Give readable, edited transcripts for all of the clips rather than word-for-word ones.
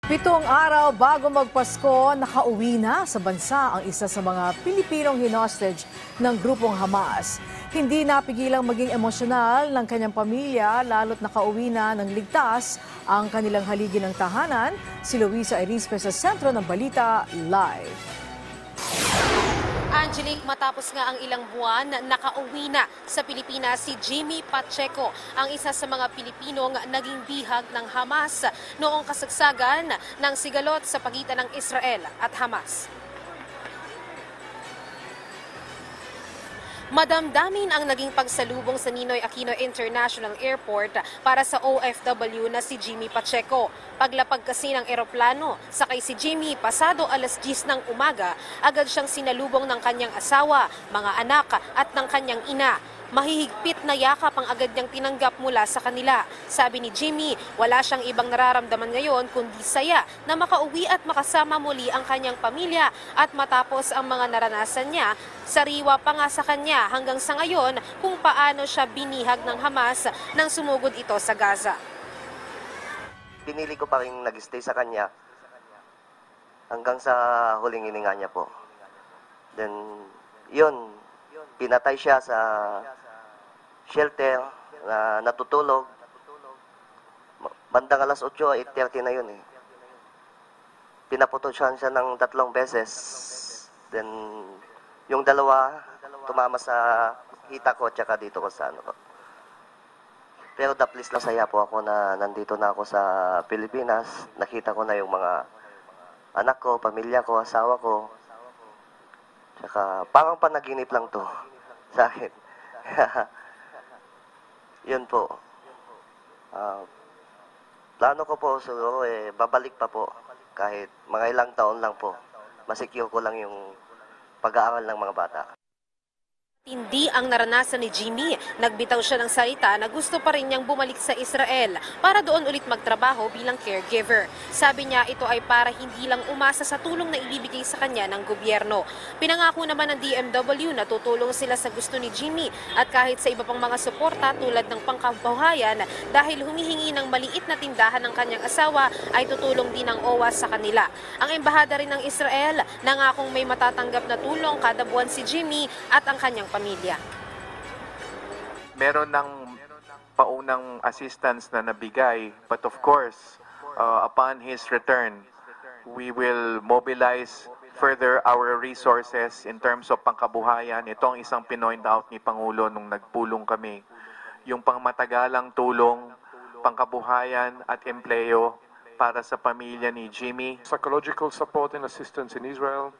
Pitong araw bago magpasko, nakauwi na sa bansa ang isa sa mga Pilipinong hinostage ng grupong Hamas. Hindi napigilang maging emosyonal ng kanyang pamilya lalo't nakauwi na ng ligtas ang kanilang haligi ng tahanan. Si Luisa Arispe sa sentro ng Balita Live. Angelique, matapos nga ang ilang buwan, nakauwi na sa Pilipinas si Jimmy Pacheco, ang isa sa mga Pilipinong naging bihag ng Hamas noong kasagsagan ng sigalot sa pagitan ng Israel at Hamas. Madamdamin ang naging pagsalubong sa Ninoy Aquino International Airport para sa OFW na si Jimmy Pacheco. Paglapag kasi ng eroplano, sakay si Jimmy pasado alas 10 ng umaga, agad siyang sinalubong ng kanyang asawa, mga anak at ng kanyang ina. Mahihigpit na yakap ang agad niyang tinanggap mula sa kanila. Sabi ni Jimmy, wala siyang ibang nararamdaman ngayon kundi saya na makauwi at makasama muli ang kanyang pamilya at matapos ang mga naranasan niya, sariwa pa nga sa kanya hanggang sa ngayon kung paano siya binihag ng Hamas nang sumugod ito sa Gaza. Pinili ko pa rin nag-stay sa kanya hanggang sa huling hininga niya po. Then, yun, pinatay siya sa shelter na natutulog. Bandang alas 8, 8:30 na yun eh. Pinaputosyan siya ng 3 beses. Then, yung dalawa, tumama sa hita ko at saka dito ko sa ano ko. Pero daplis na saya po ako na nandito na ako sa Pilipinas. Nakita ko na yung mga anak ko, pamilya ko, asawa ko. Tsaka parang panaginip lang to sa akin. Yun po. Plano ko po siguro babalik pa po kahit mga ilang taon lang po. Masecure ko lang yung pag-aaral ng mga bata. Hindi ang naranasan ni Jimmy. Nagbitaw siya ng salita na gusto pa rin niyang bumalik sa Israel para doon ulit magtrabaho bilang caregiver. Sabi niya ito ay para hindi lang umasa sa tulong na ibibigay sa kanya ng gobyerno. Pinangako naman ng DMW na tutulong sila sa gusto ni Jimmy at kahit sa iba pang mga suporta tulad ng pangkabuhayan dahil humihingi ng maliit na tindahan ng kanyang asawa ay tutulong din ang OWA sa kanila. Ang embahada rin ng Israel nangakong may matatanggap na tulong kada buwan si Jimmy at ang kanyang pamilya. Meron ng paunang assistance na nabigay, but of course, upon his return, we will mobilize further our resources in terms of pangkabuhayan. Ito ang isang pinoint out ni Pangulo nung nagpulong kami. Yung pangmatagalang tulong, pangkabuhayan at empleyo para sa pamilya ni Jimmy. Psychological support and assistance in Israel.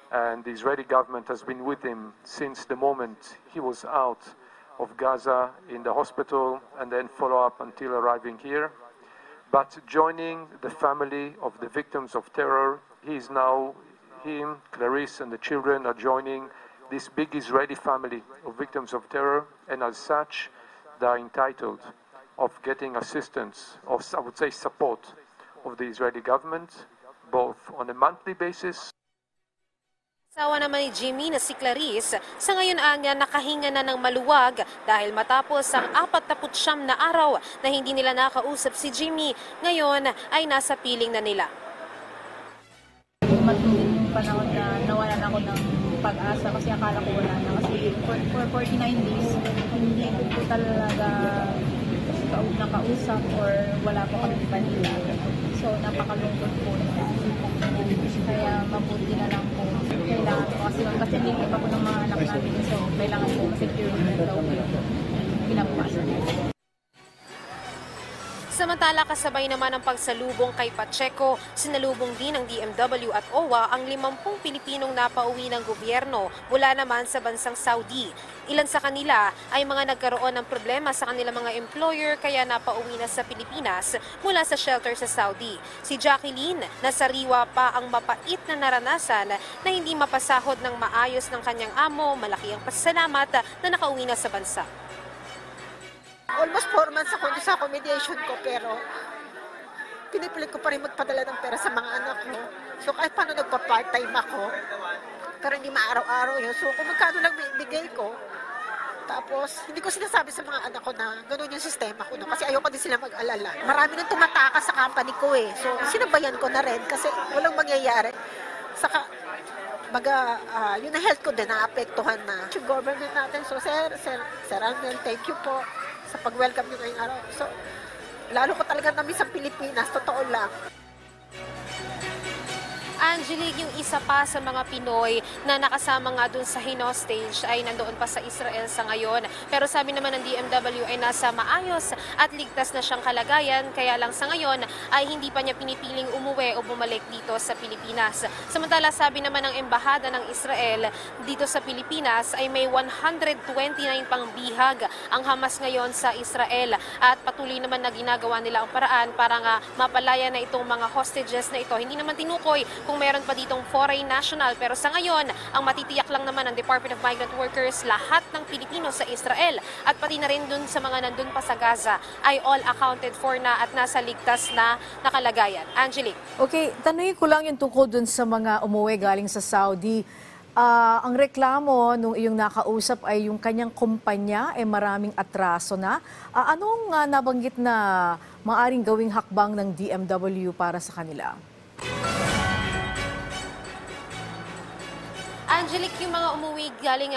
And the Israeli government has been with him since the moment he was out of Gaza in the hospital and then follow up until arriving here. But joining the family of the victims of terror, he is now, him, Clarice and the children are joining this big Israeli family of victims of terror, and as such, they are entitled of getting assistance, of, I would say, support of the Israeli government, both on a monthly basis. Asawa naman ni Jimmy na si Clarice, sa ngayon anya nakahinga na ng maluwag dahil matapos ang 49 na araw na hindi nila nakausap si Jimmy, ngayon ay nasa piling na nila. Matulong panahon na nawalan ako ng pag-asa kasi akala ko wala na. Kasi for 49 days, hindi ko po talaga nakausap or wala po kami Manila. So napakalungkot po. Kaya mabuti na lang po. Kailangan po kasi nilip ako ng mga anak namin. So kailangan po secure na daw po yung pinapasan. Samantala, kasabay naman ang pagsalubong kay Pacheco, sinalubong din ng DMW at OWA ang 50 Pilipinong napauwi ng gobyerno mula naman sa bansang Saudi. Ilan sa kanila ay mga nagkaroon ng problema sa kanilang mga employer kaya napauwi na sa Pilipinas mula sa shelter sa Saudi. Si Jacqueline, nasariwa pa ang mapait na naranasan na hindi mapasahod ng maayos ng kanyang amo. Malaki ang pasasalamat na nakauwi na sa bansa. Almost 4 months ako sa accommodation ko, pero pinipilit ko pa rin magpadala ng pera sa mga anak ko. So kahit paano nagpa-part-time ako, pero hindi maaraw-araw yun. So kung magkano lang ibigay ko, Tapos, hindi ko sinasabi sa mga anak ko na gano'n yung sistema ko, no? Kasi ayoko din sila mag-alala. Marami nang tumatakas sa company ko eh. So, sinabayan ko na rin kasi walang mangyayari. Saka, yun ang health ko din, naapektuhan na. Yung government natin, so Sir Angel, thank you po sa pag-welcome nyo ngayong araw. So, lalo ko talaga namin sa Pilipinas, totoo lang. Angelique, yung isa pa sa mga Pinoy na nakasama nga dun sa hinostage ay nandoon pa sa Israel sa ngayon. Pero sabi naman ng DMW ay nasa maayos at ligtas na siyang kalagayan. Kaya lang sa ngayon ay hindi pa niya pinipiling umuwi o bumalik dito sa Pilipinas. Samantala, sabi naman ng Embahada ng Israel dito sa Pilipinas ay may 129 pang bihag ang Hamas ngayon sa Israel. At patuloy naman na ginagawa nila ang paraan para nga mapalaya na itong mga hostages na ito. Hindi naman tinukoy kung meron pa ditong foreign national, pero sa ngayon, ang matitiyak lang naman ng Department of Migrant Workers, lahat ng Pilipino sa Israel at pati na rin dun sa mga nandun pa sa Gaza ay all accounted for na at nasa ligtas na nakalagayan. Angelique. Okay, tanungin ko lang yung tungkol dun sa mga umuwi galing sa Saudi. Ang reklamo nung iyong nakausap ay yung kanyang kumpanya ay maraming atraso na. Anong nabanggit na maaring gawing hakbang ng DMW para sa kanila? Angelique, yung mga umuwi galing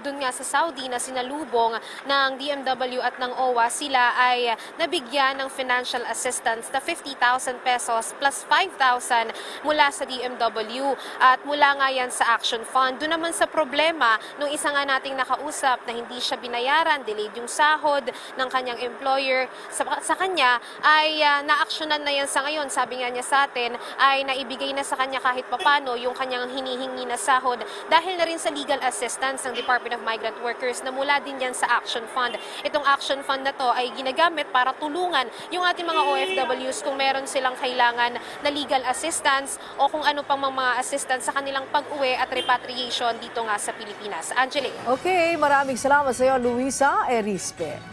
doon nga sa Saudi na sinalubong ng DMW at ng OWA, sila ay nabigyan ng financial assistance na 50,000 pesos plus 5,000 mula sa DMW at mula nga yan sa Action Fund. Doon naman sa problema, nung isa nga nating nakausap na hindi siya binayaran, delayed yung sahod ng kanyang employer sa kanya, ay na-actionan na yan sa ngayon. Sabi nga niya sa atin, ay naibigay na sa kanya kahit papano yung kanyang hinihingi na sahod dahil na rin sa legal assistance ng Department of Migrant Workers na mula din yan sa Action Fund. Itong Action Fund na to ay ginagamit para tulungan yung ating mga OFWs kung meron silang kailangan na legal assistance o kung ano pang mga assistance sa kanilang pag-uwi at repatriation dito nga sa Pilipinas. Angelique. Okay, maraming salamat sa iyo, Luisa Erispe.